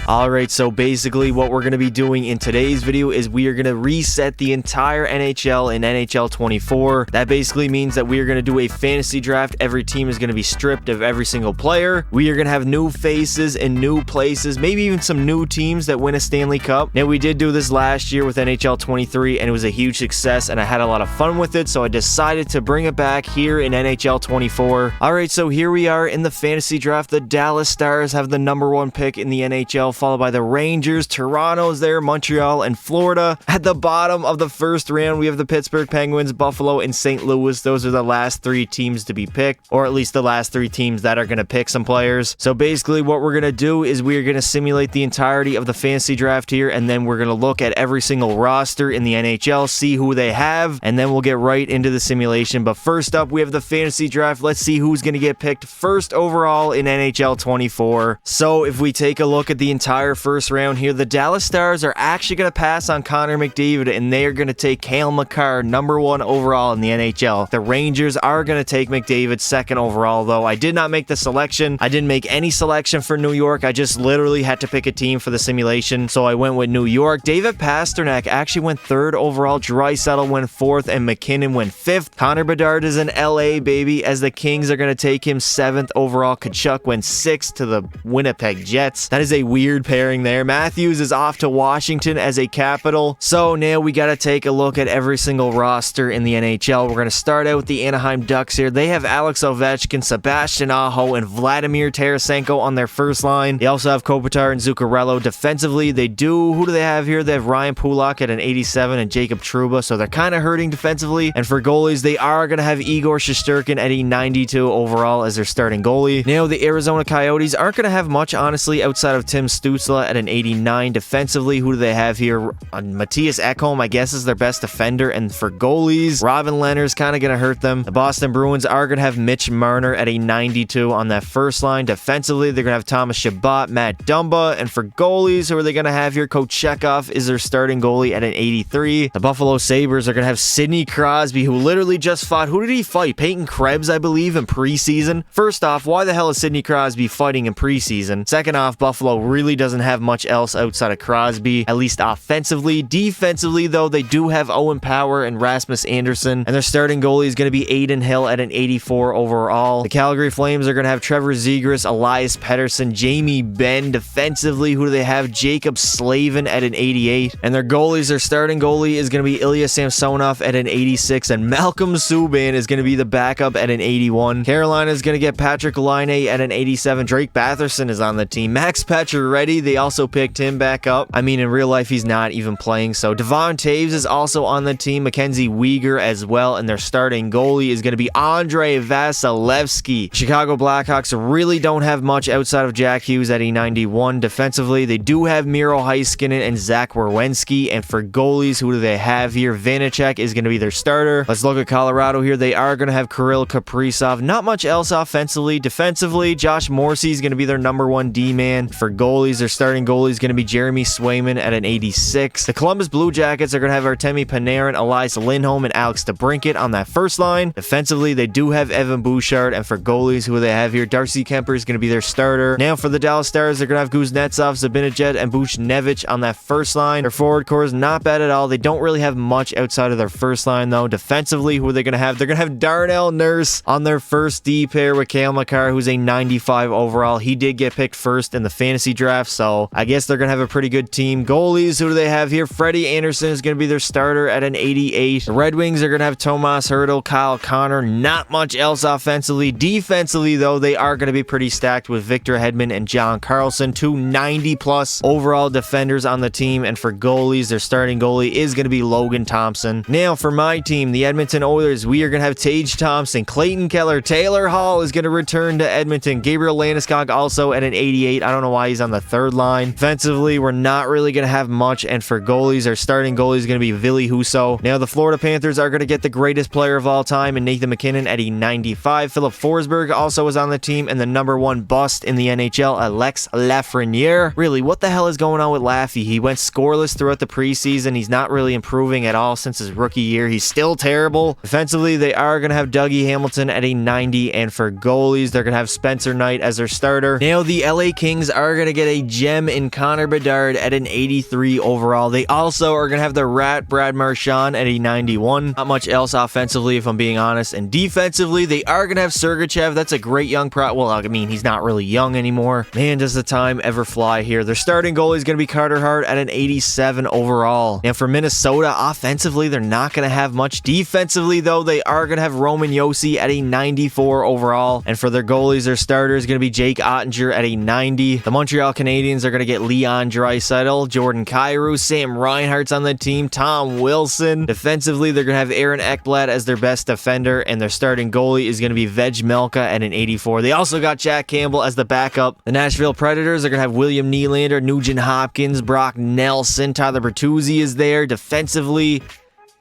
Alright, so basically what we're going to be doing in today's video is we are going to reset the entire NHL in NHL 24. That basically means that we are going to do a fantasy draft. Every team is going to be stripped of every single player. We are going to have new faces in new places, maybe even some new teams that win a Stanley Cup. Now, we did do this last year with NHL 23 and it was a huge success and I had a lot of fun with it, so I decided to bring it back here in NHL 24. Alright, so here we are in the fantasy draft. The Dallas Stars have the #1 pick in the NHL, followed by the Rangers, Toronto's there, Montreal, and Florida. At the bottom of the first round, we have the Pittsburgh Penguins, Buffalo, and St. Louis. Those are the last 3 teams to be picked, or at least the last 3 teams that are going to pick some players. So basically what we're going to do is we are going to simulate the entirety of the fantasy draft here, and then we're going to look at every single roster in the NHL, see who they have, and then we'll get right into the simulation. But first up, we have the fantasy draft. Let's see who's going to get picked first overall in NHL 24. So if we take a look at the entire first round here, the Dallas Stars are actually going to pass on Connor McDavid, and they are going to take Cale Makar, #1 overall in the NHL. The Rangers are going to take McDavid 2nd overall, though. I did not make the selection. I didn't make any selection for New York. I just literally had to pick a team for the simulation, so I went with New York. David Pastrnak actually went 3rd overall. Draisaitl went 4th, and McKinnon went 5th. Connor Bedard is in LA, baby, as the Kings are going to take him 7th overall. Tkachuk went 6th to the Winnipeg Jets. That is a weird pairing there. Matthews is off to Washington as a Capital. So now we got to take a look at every single roster in the NHL. We're going to start out with the Anaheim Ducks here. They have Alex Ovechkin, Sebastian Aho, and Vladimir Tarasenko on their first line. They also have Kopitar and Zuccarello. Defensively, who do they have here? They have Ryan Pulak at an 87 and Jacob Trouba, so they're kind of hurting defensively. And for goalies, they are going to have Igor Shesterkin at a 92 overall as their starting goalie. Now, the Arizona Coyotes aren't going to have much, honestly, outside of Tim Stützle at an 89. Defensively, who do they have here? Matthias Ekholm, I guess, is their best defender. And for goalies, Robin Leonard's kind of going to hurt them. The Boston Bruins are going to have Mitch Marner at a 92 on that first line. Defensively, they're going to have Thomas Chabot, Matt Dumba. And for goalies, who are they going to have here? Kochetkov is their starting goalie at an 83. The Buffalo Sabres are going to have Sidney Crosby, who literally just fought. Who did he fight? Peyton Krebs, I believe, in preseason. First off, why the hell is Sidney Crosby fighting in preseason? Second off, Buffalo really doesn't have much else outside of Crosby, at least offensively. Defensively, though, they do have Owen Power and Rasmus Anderson, and their starting goalie is going to be Aiden Hill at an 84 overall. The Calgary Flames are going to have Trevor Zegras, Elias Pettersson, Jamie Benn. Defensively, who do they have? Jacob Slavin at an 88. And their starting goalie is going to be Ilya Samsonov at an 86, and Malcolm Subban is going to be the backup at an 81. Carolina is going to get Patrick Laine at an 87. Drake Batherson is on the team. Max Pacioretty, they also picked him back up. I mean, in real life, he's not even playing. So Devon Taves is also on the team. Mackenzie Weegar as well, and their starting goalie is going to be Andrei Vasilevsky. Chicago Blackhawks really don't have much outside of Jack Hughes at a 91. Defensively, they do have Miro Heiskanen and Zach Werenski, and for goalies, who do they have here? Vanacek is going to be their starter. Let's look at Colorado here. They are going to have Kirill Kaprizov. Not much else offensively. Defensively, Josh Morrissey is going to be their #1 D-man. For goalies, their starting goalie is going to be Jeremy Swayman at an 86. The Columbus Blue Jackets are going to have Artemi Panarin, Elias Lindholm, and Alex DeBrincat on that first line. Defensively, they do have Evan Bouchard, and for goalies, who do they have here? Darcy Kemper is going to be their starter. Now, for the Dallas Stars, they're going to have Kuznetsov, Zibanejad, and Buchnevich on that first line. Their forward core is not bad at all. They don't really have much outside of their first line, though. Defensively, who are they going to have? They're going to have Darnell Nurse on their first D pair with Cale Makar, who's a 95 overall. He did get picked first in the fantasy draft, so I guess they're going to have a pretty good team. Goalies, who do they have here? Freddie Anderson is going to be their starter at an 88. The Red Wings are going to have Tomas Hertl, Kyle Connor. Not much else offensively. Defensively, though, they are going to be pretty stacked with Victor Hedman and John Carlson, 2 90-plus overall defenders on the team. And for goalies, their starting goalie is going to be Logan Thompson. Now, for my team, the Edmonton Oilers, we are going to have Tage Thompson, Clayton Keller, Taylor Hall is going to return to Edmonton. Gabriel Landeskog also at an 88. I don't know why he's on the third line. Defensively, we're not really going to have much. And for goalies, our starting goalie is going to be Ville Husso. Now, the Florida Panthers are going to get the greatest player of all time, and Nathan McKinnon at a 95. Philip Forsberg also is on the team, and the #1 bust in the NHL, Alex Lafreniere. Really, what the hell is going on with Laffy? He went scoreless throughout the preseason. He's not really improving at all since his rookie year. He's still terrible. Defensively, they are going to have Dougie Hamilton at a 90, and for goalies, they're going to have Spencer Knight as their starter. Now, the LA Kings are going to get a a gem in Connor Bedard at an 83 overall. They also are going to have the rat Brad Marchand at a 91. Not much else offensively, if I'm being honest. And defensively, they are going to have Sergachev. That's a great young well, I mean, he's not really young anymore. Man, does the time ever fly here. Their starting goalie is going to be Carter Hart at an 87 overall. And for Minnesota, offensively, they're not going to have much. Defensively, though, they are going to have Roman Josi at a 94 overall. And for their goalies, their starter is going to be Jake Ottinger at a 90. The Montreal Canadiens are going to get Leon Draisaitl, Jordan Kyrou, Sam Reinhart's on the team, Tom Wilson. Defensively, they're going to have Aaron Ekblad as their best defender, and their starting goalie is going to be Veg Melka at an 84. They also got Jack Campbell as the backup. The Nashville Predators are going to have William Nylander, Nugent Hopkins, Brock Nelson, Tyler Bertuzzi is there. Defensively,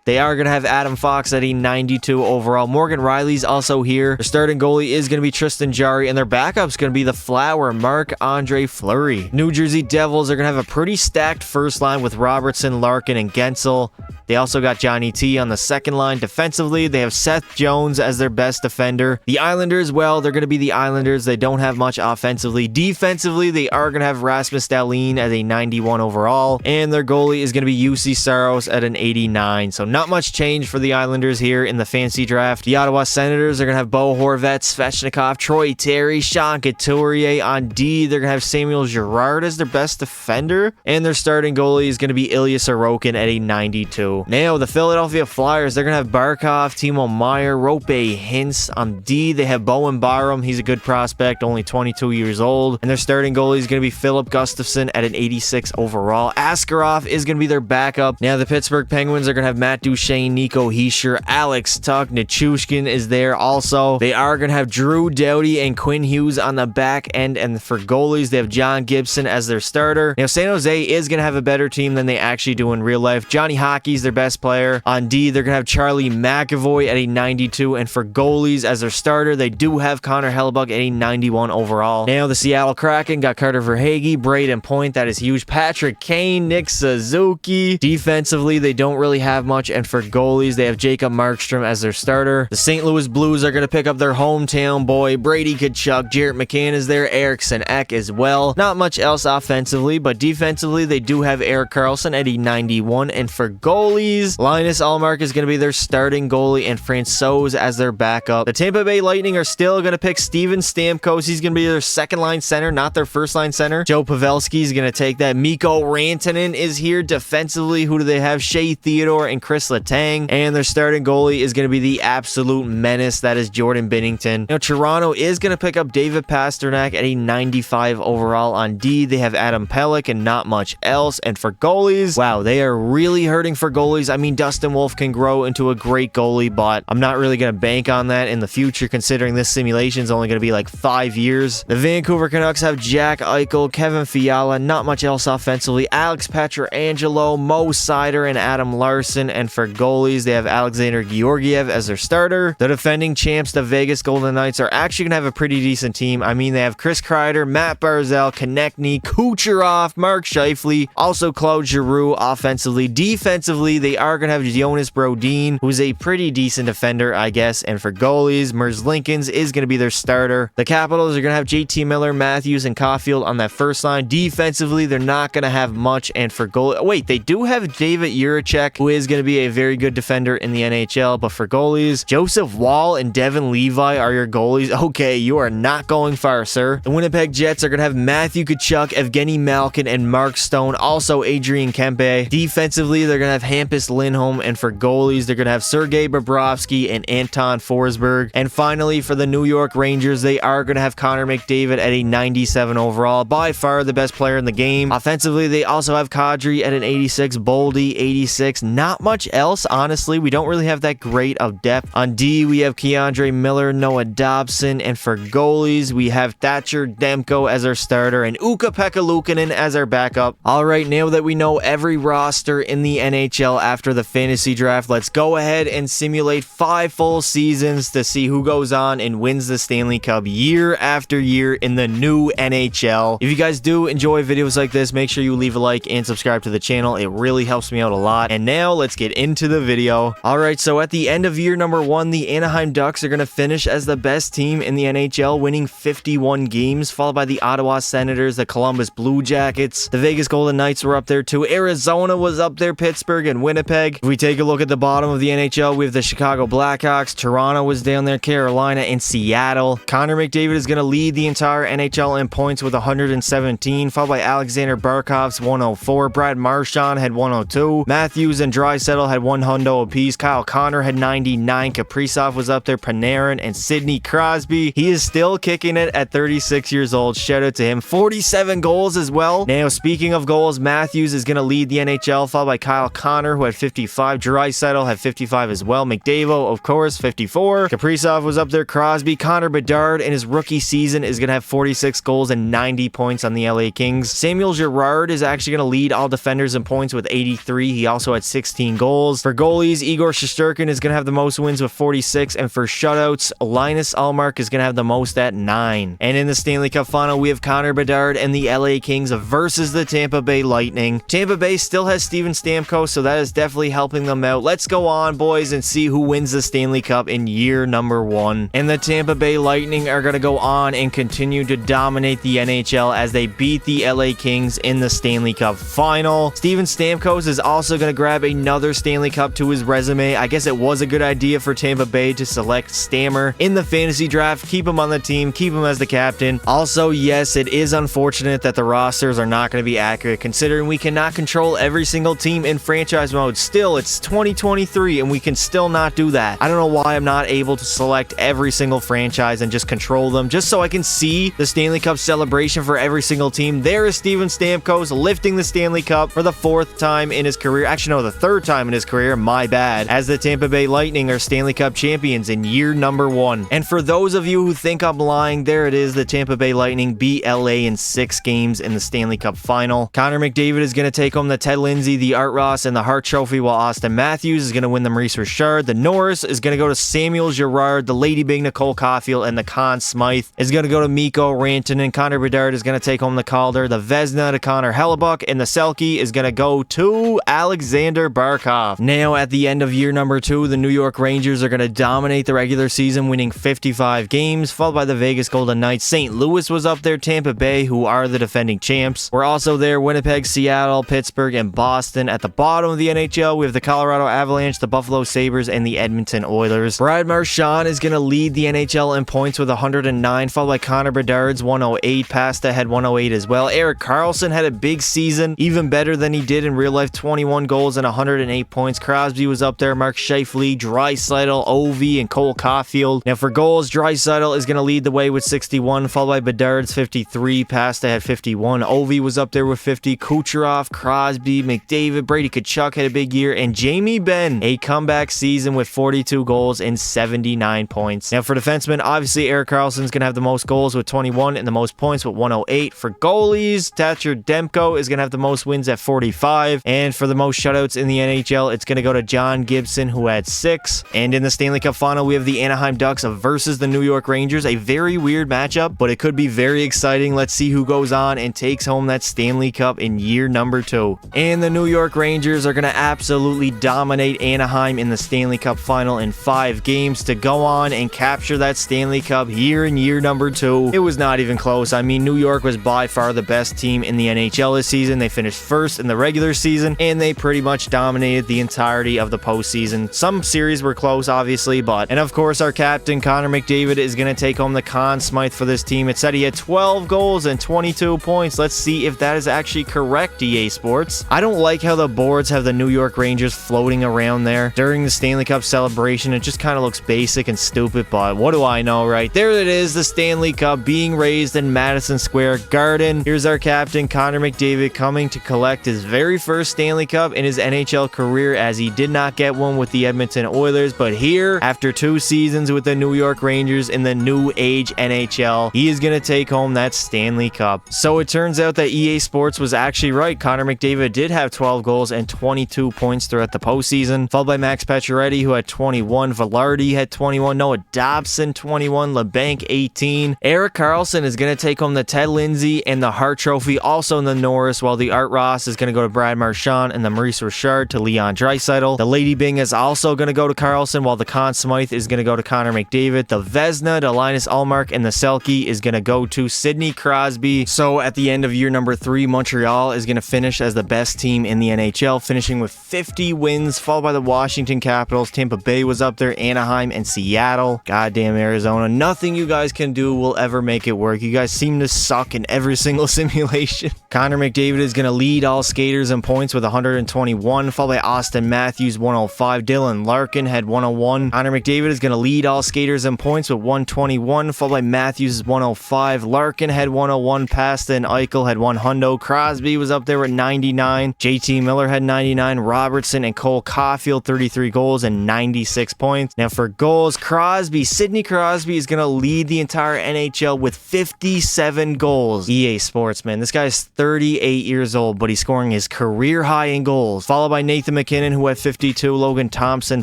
they are going to have Adam Fox at a 92 overall. Morgan Riley's also here. Their starting goalie is going to be Tristan Jarry, and their backup's going to be the Flower, Marc-Andre Fleury. New Jersey Devils are going to have a pretty stacked first line with Robertson, Larkin, and Gensel. They also got Johnny T on the second line. Defensively, they have Seth Jones as their best defender. The Islanders, well, they're going to be the Islanders. They don't have much offensively. Defensively, they are going to have Rasmus Dahlin at a 91 overall, and their goalie is going to be UC Saros at an 89. So not much change for the Islanders here in the fantasy draft. The Ottawa Senators are going to have Bo Horvat, Svechnikov, Troy Terry, Sean Couturier. On D, they're going to have Samuel Girard as their best defender, and their starting goalie is going to be Ilya Sorokin at a 92. Now, the Philadelphia Flyers, they're going to have Barkov, Timo Meier, Rope Hintz. On D, they have Bowen Byram. He's a good prospect, only 22 years old. And their starting goalie is going to be Philip Gustafsson at an 86 overall. Askarov is going to be their backup. Now, the Pittsburgh Penguins are going to have Matt Duchene, Nico Hischier, Alex Tuch, Nichushkin is there also. They are going to have Drew Doughty and Quinn Hughes on the back end. And for goalies, they have John Gibson as their starter. Now, San Jose is going to have a better team than they actually do in real life. Johnny Hockey's their best player. On D, they're going to have Charlie McAvoy at a 92. And for goalies as their starter, they do have Connor Hellebuyck at a 91 overall. Now, the Seattle Kraken got Carter Verhaeghe, Braden Point, that is huge. Patrick Kane, Nick Suzuki. Defensively, they don't really have much. And for goalies, they have Jacob Markstrom as their starter. The St. Louis Blues are going to pick up their hometown boy, Brady Tkachuk. Jarrett McCann is there. Eriksson Ek as well. Not much else offensively, but defensively, they do have Erik Karlsson at a 91. And for goalies, Linus Ullmark is going to be their starting goalie and Francouz as their backup. The Tampa Bay Lightning are still going to pick Steven Stamkos. He's going to be their second line center, not their first line center. Joe Pavelski is going to take that. Mikko Rantanen is here defensively. Who do they have? Shea Theodore and Chris Letang. And their starting goalie is going to be the absolute menace. That is Jordan Binnington. Now, Toronto is going to pick up David Pastrnak at a 95 overall. On D, they have Adam Pelech and not much else. And for goalies, wow, they are really hurting for goalies. I mean, Dustin Wolf can grow into a great goalie, but I'm not really going to bank on that in the future, considering this simulation is only going to be like 5 years. The Vancouver Canucks have Jack Eichel, Kevin Fiala, not much else offensively. Alex Pietrangelo, Mo Seider, and Adam Larson. And for goalies, they have Alexander Georgiev as their starter. The defending champs, the Vegas Golden Knights, are actually going to have a pretty decent team. I mean, they have Chris Kreider, Matt Barzal, Konechny, Kucherov, Mark Scheifele, also Claude Giroux offensively. Defensively, they are going to have Jonas Brodin, who's a pretty decent defender, I guess. And for goalies, Merzlikins is going to be their starter. The Capitals are going to have JT Miller, Matthews, and Caulfield on that first line. Defensively, they're not going to have much. And for goal, wait, they do have David Jiricek, who is going to be a very good defender in the NHL. But for goalies, Joseph Wall and Devin Levi are your goalies. Okay, you are not going far, sir. The Winnipeg Jets are going to have Matthew Tkachuk, Evgeny Malkin, and Mark Stone. Also, Adrian Kempe. Defensively, they're going to have Hampus Lindholm. And for goalies, they're going to have Sergei Bobrovsky and Anton Forsberg. And finally, for the New York Rangers, they are going to have Connor McDavid at a 97 overall. By far the best player in the game. Offensively, they also have Kadri at an 86, Boldy 86. Not much else, honestly. We don't really have that great of depth. On D, we have Keandre Miller, Noah Dobson. And for goalies, we have Thatcher Demko as our starter and Ukko-Pekka Luukkonen as our backup. All right, now that we know every roster in the NHL, NHL after the fantasy draft. Let's go ahead and simulate 5 full seasons to see who goes on and wins the Stanley Cup year after year in the new NHL. If you guys do enjoy videos like this, make sure you leave a like and subscribe to the channel. It really helps me out a lot. And now let's get into the video. Alright, so at the end of year number 1, the Anaheim Ducks are going to finish as the best team in the NHL, winning 51 games, followed by the Ottawa Senators, the Columbus Blue Jackets, the Vegas Golden Knights were up there too, Arizona was up there, Pittsburgh and Winnipeg. If we take a look at the bottom of the NHL, we have the Chicago Blackhawks, Toronto was down there, Carolina, and Seattle. Connor McDavid is going to lead the entire NHL in points with 117, followed by Alexander Barkov's 104, Brad Marchand had 102, Matthews and Draisaitl had 100 apiece, Kyle Connor had 99, Kaprizov was up there, Panarin, and Sidney Crosby. He is still kicking it at 36 years old. Shout out to him. 47 goals as well. Now, speaking of goals, Matthews is going to lead the NHL, followed by Kyle Connor, who had 55. Draisaitl had 55 as well. McDavid, of course, 54. Kaprizov was up there. Crosby. Connor Bedard in his rookie season is going to have 46 goals and 90 points on the LA Kings. Samuel Girard is actually going to lead all defenders in points with 83. He also had 16 goals. For goalies, Igor Shesterkin is going to have the most wins with 46, and for shutouts, Linus Ullmark is going to have the most at 9. And in the Stanley Cup final, we have Connor Bedard and the LA Kings versus the Tampa Bay Lightning. Tampa Bay still has Steven Stamkos, so that is definitely helping them out. Let's go on, boys, and see who wins the Stanley Cup in year number 1. And the Tampa Bay Lightning are going to go on and continue to dominate the NHL as they beat the LA Kings in the Stanley Cup final. Steven Stamkos is also going to grab another Stanley Cup to his resume. I guess it was a good idea for Tampa Bay to select Stammer in the fantasy draft. Keep him on the team, keep him as the captain. Also, yes, it is unfortunate that the rosters are not going to be accurate, considering we cannot control every single team in franchise mode. Still, it's 2023 and we can still not do that. I don't know why I'm not able to select every single franchise and just control them, just so I can see the Stanley Cup celebration for every single team. There is Steven Stamkos lifting the Stanley Cup for the 4th time in his career. Actually, no, the 3rd time in his career, my bad, as the Tampa Bay Lightning are Stanley Cup champions in year number 1. And for those of you who think I'm lying, there it is. The Tampa Bay Lightning beat LA in 6 games in the Stanley Cup final. Connor McDavid is going to take home the Ted Lindsay, the Art Ross, and the Hart Trophy, while Austin Matthews is going to win the Maurice Richard. The Norris is going to go to Samuel Girard. The Lady Big Nicole Caulfield, and the Conn Smythe is going to go to Mikko Rantanen. Connor Bedard is going to take home the Calder. The Vezina to Connor Hellebuck, and the Selke is going to go to Alexander Barkov. Now, at the end of year number 2, the New York Rangers are going to dominate the regular season, winning 55 games, followed by the Vegas Golden Knights. St. Louis was up there, Tampa Bay, who are the defending champs. We're also there, Winnipeg, Seattle, Pittsburgh, and Boston. At the bottom of the NHL, we have the Colorado Avalanche, the Buffalo Sabres, and the Edmonton Oilers. Brad Marchand is going to lead the NHL in points with 109, followed by Connor Bedard's 108. Pasta had 108 as well. Erik Karlsson had a big season, even better than he did in real life, 21 goals and 108 points. Crosby was up there, Mark Scheifele, Draisaitl, Ovi, and Cole Caulfield. Now for goals, Draisaitl is going to lead the way with 61, followed by Bedard's 53. Pasta had 51. Ovi was up there with 50. Kucherov, Crosby, McDavid, Brady Tkachuk had a big year, and Jamie Benn, a comeback season with 42 goals and 79 points. Now for defensemen, obviously Erik Karlsson's going to have the most goals with 21 and the most points with 108. For goalies, Thatcher Demko is going to have the most wins at 45. And for the most shutouts in the NHL, it's going to go to John Gibson, who had 6. And in the Stanley Cup final, we have the Anaheim Ducks versus the New York Rangers. A very weird matchup, but it could be very exciting. Let's see who goes on and takes home that Stanley Cup in year number 2. And the New York Rangers are going to absolutely dominate Anaheim in the Stanley Cup final in 5 games to go on and capture that Stanley Cup here in year number 2. It was not even close. I mean, New York was by far the best team in the NHL this season. They finished 1st in the regular season, and they pretty much dominated the entirety of the postseason. Some series were close, obviously, and of course, our captain, Connor McDavid, is going to take home the Conn Smythe for this team. It said he had 12 goals and 22 points. Let's see if that is actually correct, EA Sports. I don't like how the boards have the New York Rangers floating around there during the Stanley Cup celebration. It just kind of looks basic and stupid, but what do I know, right? There it is, the Stanley Cup being raised in Madison Square Garden. Here's our captain, Connor McDavid, coming to collect his very first Stanley Cup in his NHL career, as he did not get one with the Edmonton Oilers, but here, after 2 seasons with the New York Rangers in the new age NHL, he is going to take home that Stanley Cup. So it turns out that EA Sports was actually right. Connor McDavid did have 12 goals and 20 22 points throughout the postseason, followed by Max Pacioretty, who had 21. Velarde had 21. Noah Dobson, 21. LeBanc, 18. Erik Karlsson is going to take home the Ted Lindsay and the Hart Trophy, also in the Norris, while the Art Ross is going to go to Brad Marchand and the Maurice Richard to Leon Draisaitl. The Lady Byng is also going to go to Karlsson, while the Conn Smythe is going to go to Connor McDavid. The Vezina to Linus Ullmark, and the Selke is going to go to Sidney Crosby. So at the end of year number 3, Montreal is going to finish as the best team in the NHL, finishing with 50 wins, followed by the Washington Capitals. Tampa Bay was up there, Anaheim, and Seattle. Goddamn Arizona. Nothing you guys can do will ever make it work. You guys seem to suck in every single simulation. Connor McDavid is going to lead all skaters in points with 121, followed by Austin Matthews, 105. Dylan Larkin had 101. Connor McDavid is going to lead all skaters in points with 121, followed by Matthews' 105. Larkin had 101. Pasta and Eichel had 100. Crosby was up there with 99. JT Miller had 99. Robertson and Cole Caulfield, 33 goals and 96 points. Now for goals, Sidney Crosby is going to lead the entire NHL with 57 goals. EA Sports, man. This guy's 38 years old, but he's scoring his career high in goals. Followed by Nathan MacKinnon, who had 52. Logan Thompson,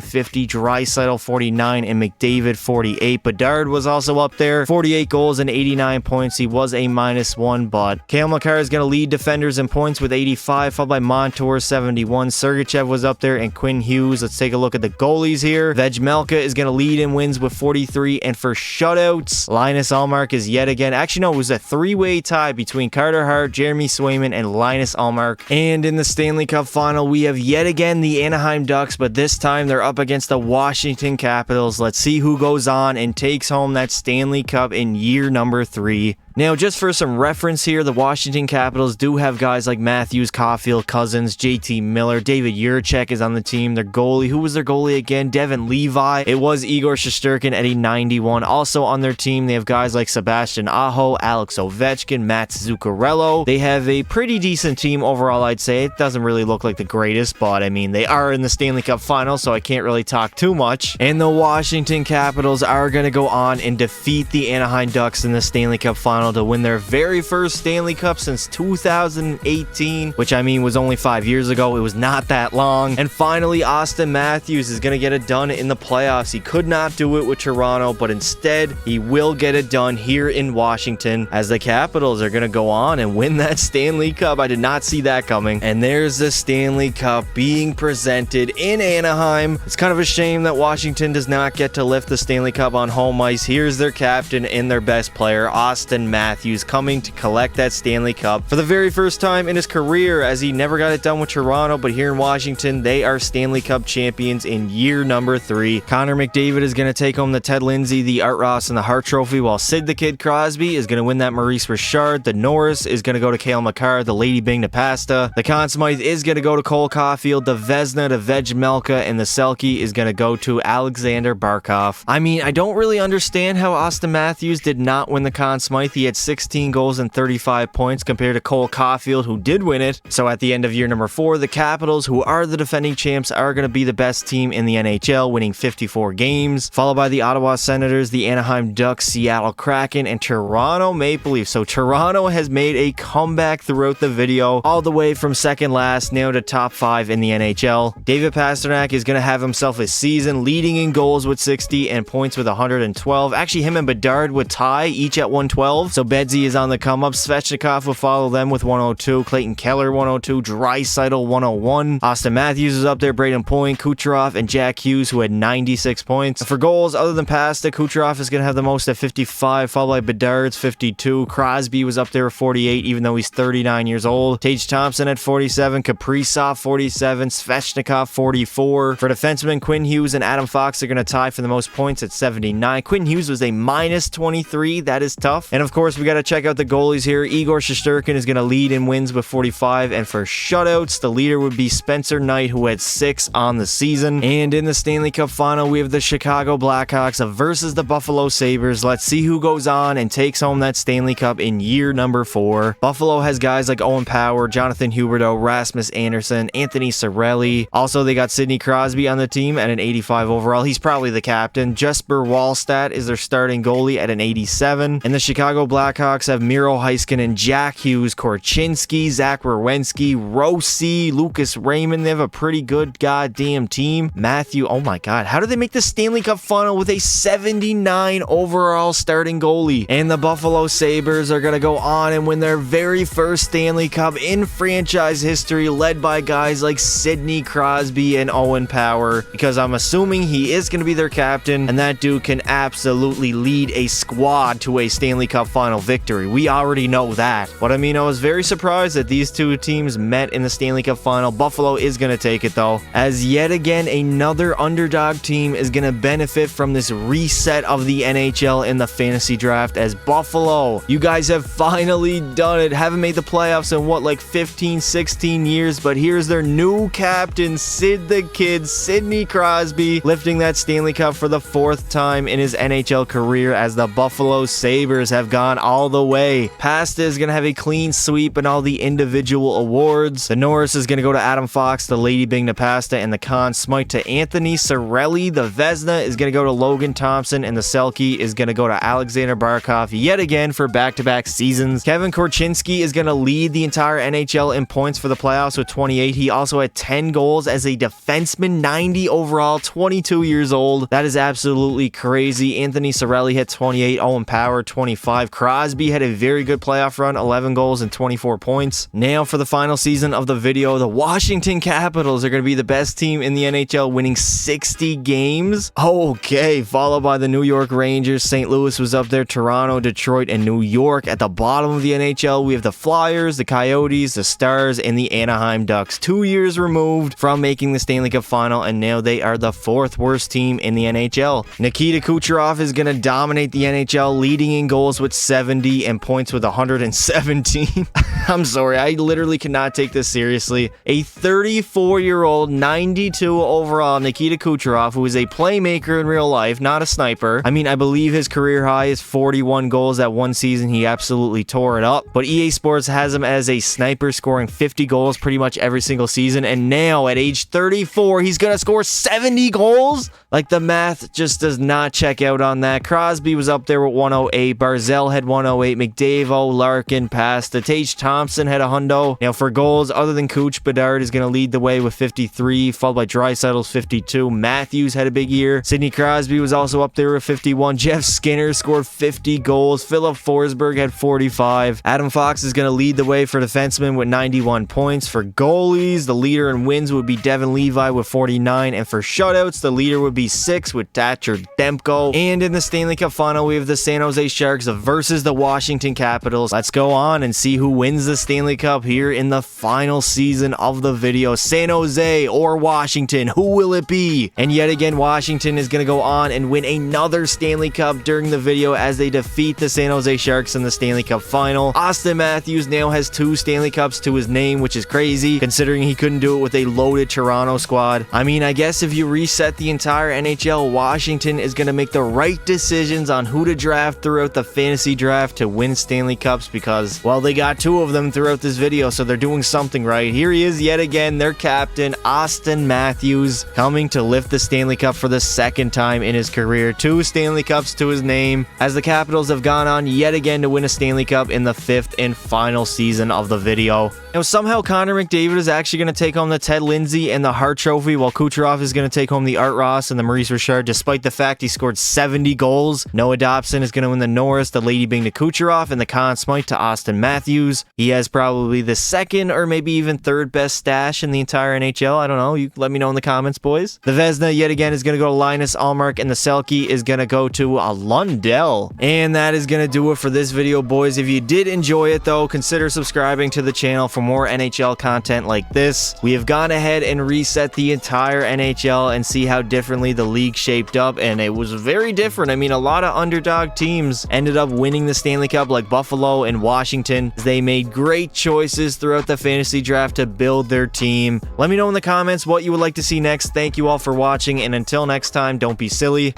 50. Draisaitl, 49. And McDavid, 48. Bedard was also up there. 48 goals and 89 points. He was a -1, but Cale Makar is going to lead defenders in points with 85, followed by Montour, 71. Sergachev was up there, and Quinn Hughes. Let's take a look at the goalies here. Vejmelka is going to lead in wins with 43, and for shutouts, Linus Ullmark is yet again. Actually, no, it was a 3-way tie between Carter Hart, Jeremy Swayman, and Linus Ullmark. And in the Stanley Cup final, we have yet again the Anaheim Ducks, but this time they're up against the Washington Capitals. Let's see who goes on and takes home that Stanley Cup in year number 3. Now, just for some reference here, the Washington Capitals do have guys like Matthews, Caulfield, Cousins, JT Miller. David Jiricek is on the team. Their goalie, who was their goalie again? Devin Levi. It was Igor Shesterkin at a 91. Also on their team, they have guys like Sebastian Aho, Alex Ovechkin, Matt Zuccarello. They have a pretty decent team overall, I'd say. It doesn't really look like the greatest, but I mean, they are in the Stanley Cup final, so I can't really talk too much. And the Washington Capitals are going to go on and defeat the Anaheim Ducks in the Stanley Cup final to win their very first Stanley Cup since 2018, which I mean was only 5 years ago. It was not that long. And finally, Austin Matthews is going to get it done in the playoffs. He could not do it with Toronto, but instead he will get it done here in Washington as the Capitals are going to go on and win that Stanley Cup. I did not see that coming. And there's the Stanley Cup being presented in Anaheim. It's kind of a shame that Washington does not get to lift the Stanley Cup on home ice. Here's their captain and their best player, Austin Matthews, coming to collect that Stanley Cup for the very first time in his career, as he never got it done with Toronto, but here in Washington, they are Stanley Cup champions in year number 3. Connor McDavid is going to take home the Ted Lindsay, the Art Ross, and the Hart Trophy, while Sid the Kid Crosby is going to win that Maurice Richard. The Norris is going to go to Cale Makar, the Lady Byng to Pasta. The Conn Smythe is going to go to Cole Caulfield, the Vezina to Vejmelka, and the Selke is going to go to Alexander Barkov. I mean, I don't really understand how Austin Matthews did not win the Conn Smythe. He had 16 goals and 35 points compared to Cole Caulfield, who did win it. So at the end of year number 4, the Capitals, who are the defending champs, are going to be the best team in the NHL, winning 54 games, followed by the Ottawa Senators, the Anaheim Ducks, Seattle Kraken, and Toronto Maple Leafs. So Toronto has made a comeback throughout the video, all the way from second last now to top 5 in the NHL. David Pastrnak is going to have himself a season, leading in goals with 60 and points with 112. Actually, him and Bedard would tie, each at 112. So Bedsy is on the come up. Svechnikov will follow them with 102. Clayton Keller, 102. Draisaitl, 101. Austin Matthews is up there. Braden Point, Kucherov, and Jack Hughes, who had 96 points. For goals, other than Pasta, Kucherov is going to have the most at 55, followed by Bedard's 52. Crosby was up there with 48, even though he's 39 years old. Tage Thompson at 47. Kaprizov, 47. Svechnikov, 44. For defensemen, Quinn Hughes and Adam Fox are going to tie for the most points at 79. Quinn Hughes was a -23. That is tough. And of course, we got to check out the goalies here. Igor Shesterkin is going to lead in wins with 45, and for shutouts, the leader would be Spencer Knight, who had 6 on the season. And in the Stanley Cup final, we have the Chicago Blackhawks versus the Buffalo Sabres. Let's see who goes on and takes home that Stanley Cup in year number 4. Buffalo has guys like Owen Power, Jonathan Huberdeau, Rasmus Anderson, Anthony Cirelli. Also, they got Sidney Crosby on the team at an 85 overall. He's probably the captain. Jesper Wallstedt is their starting goalie at an 87. And the Chicago Chicago Blackhawks have Miro Heiskanen, Jack Hughes, Korchinski, Zach Werenski, Rossi, Lucas Raymond. They have a pretty good goddamn team. Matthew, oh my god, how did they make the Stanley Cup final with a 79 overall starting goalie? And the Buffalo Sabres are going to go on and win their very first Stanley Cup in franchise history, led by guys like Sidney Crosby and Owen Power, because I'm assuming he is going to be their captain, and that dude can absolutely lead a squad to a Stanley Cup final victory. We already know that. But I mean, I was very surprised that these two teams met in the Stanley Cup final. Buffalo is going to take it though, as yet again another underdog team is going to benefit from this reset of the NHL in the fantasy draft, as Buffalo, you guys have finally done it. Haven't made the playoffs in what, like 15, 16 years, but here's their new captain, Sid the Kid, Sidney Crosby, lifting that Stanley Cup for the 4th time in his NHL career, as the Buffalo Sabres have gone all the way. Pasta is going to have a clean sweep in all the individual awards. The Norris is going to go to Adam Fox, the Lady Bing to Pasta, and the Conn Smythe to Anthony Cirelli. The Vezina is going to go to Logan Thompson, and the Selke is going to go to Alexander Barkov yet again for back-to-back seasons. Kevin Korchinski is going to lead the entire NHL in points for the playoffs with 28. He also had 10 goals as a defenseman, 90 overall, 22 years old. That is absolutely crazy. Anthony Cirelli had 28, Owen Power 25. Crosby had a very good playoff run, 11 goals and 24 points. Now for the final season of the video, the Washington Capitals are going to be the best team in the NHL, winning 60 games. Okay, followed by the New York Rangers. St. Louis was up there, Toronto, Detroit, and New York. At the bottom of the NHL, we have the Flyers, the Coyotes, the Stars, and the Anaheim Ducks. 2 years removed from making the Stanley Cup final, and now they are the 4th worst team in the NHL. Nikita Kucherov is going to dominate the NHL, leading in goals with 70 and points with 117. I'm sorry, I literally cannot take this seriously. A 34-year-old, 92 overall Nikita Kucherov, who is a playmaker in real life, not a sniper. I mean, I believe his career high is 41 goals that one season. He absolutely tore it up. But EA Sports has him as a sniper, scoring 50 goals pretty much every single season. And now at age 34, he's going to score 70 goals? Like, the math just does not check out on that. Crosby was up there with 108. Barzell had 108. McDavid, Larkin, Pasta. Tage Thompson had a hundo. Now, for goals, other than Cooch, Bedard is going to lead the way with 53, followed by Draisaitl's 52. Matthews had a big year. Sidney Crosby was also up there with 51. Jeff Skinner scored 50 goals. Philip Forsberg had 45. Adam Fox is going to lead the way for defensemen with 91 points. For goalies, the leader in wins would be Devin Levi with 49. And for shutouts, the leader would be 6 with Thatcher Demko. And in the Stanley Cup final, we have the San Jose Sharks versus the Washington Capitals. Let's go on and see who wins the Stanley Cup here in the final season of the video. San Jose or Washington, who will it be? And yet again, Washington is going to go on and win another Stanley Cup during the video as they defeat the San Jose Sharks in the Stanley Cup final. Austin Matthews now has 2 Stanley Cups to his name, which is crazy considering he couldn't do it with a loaded Toronto squad. I mean, I guess if you reset the entire NHL, Washington is going to make the right decisions on who to draft throughout the fantasy draft to win Stanley Cups, because, well, they got 2 of them throughout this video, so they're doing something right. Here he is yet again, their captain, Austin Matthews, coming to lift the Stanley Cup for the 2nd time in his career. 2 Stanley Cups to his name, as the Capitals have gone on yet again to win a Stanley Cup in the 5th and final season of the video. Now, somehow Connor McDavid is actually going to take home the Ted Lindsay and the Hart Trophy, while Kucherov is going to take home the Art Ross and the Maurice Richard, despite the fact he scored 70 goals. Noah Dobson is going to win the Norris, the Lady Bing to Kucherov, and the Conn Smythe to Austin Matthews. He has probably the 2nd or maybe even 3rd best stash in the entire NHL. I don't know. You let me know in the comments, boys. The Vezina yet again is going to go to Linus Ullmark, and the Selke is going to go to Lundell. And that is going to do it for this video, boys. If you did enjoy it, though, consider subscribing to the channel for more NHL content like this. We have gone ahead and reset the entire NHL and see how differently the league shaped up, and it was very different. I mean, a lot of underdog teams ended up winning the Stanley Cup, like Buffalo and Washington. They made great choices throughout the fantasy draft to build their team. Let me know in the comments what you would like to see next. Thank you all for watching, and until next time, don't be silly.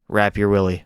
Wrap your willy.